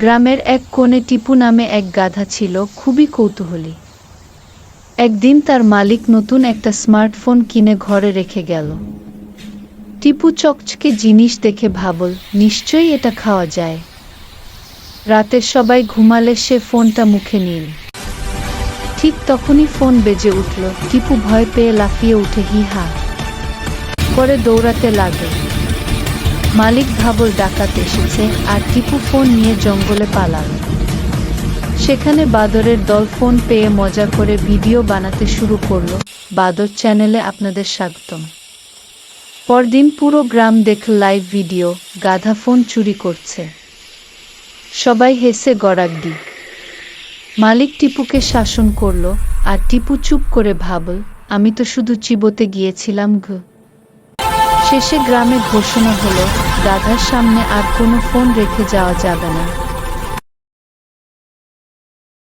গ্রামের এক কোণে টিপু নামে এক গাধা ছিল, খুবই কৌতূহলী। একদিন তার মালিক নতুন একটা স্মার্টফোন কিনে ঘরে রেখে গেল। টিপু চকচকে জিনিস দেখে ভাবল, নিশ্চয়ই এটা খাওয়া যায়। রাতে সবাই ঘুমালে সে ফোনটা মুখে নিল। ঠিক তখনই ফোন বেজে উঠল। টিপু ভয় পেয়ে লাফিয়ে উঠে হি হা করে দৌড়াতে লাগল। মালিক ভাবল ডাকাত এসেছে, আর টিপু ফোন নিয়ে জঙ্গলে পালাল। সেখানে বাদরের দল ফোন পেয়ে মজা করে ভিডিও বানাতে শুরু করলো। বাদর চ্যানেলে আপনাদের স্বাগতম। পরদিন পুরো গ্রাম দেখল লাইভ ভিডিও, গাধা ফোন চুরি করছে। সবাই হেসে গড়াগডি। মালিক টিপুকে শাসন করল, আর টিপু চুপ করে ভাবল, আমি তো শুধু চিবোতে গিয়েছিলাম। শেষে গ্রামে ঘোষণা হলো, গাধার সামনে আর কোনো ফোন রেখে যাওয়া যাবে না।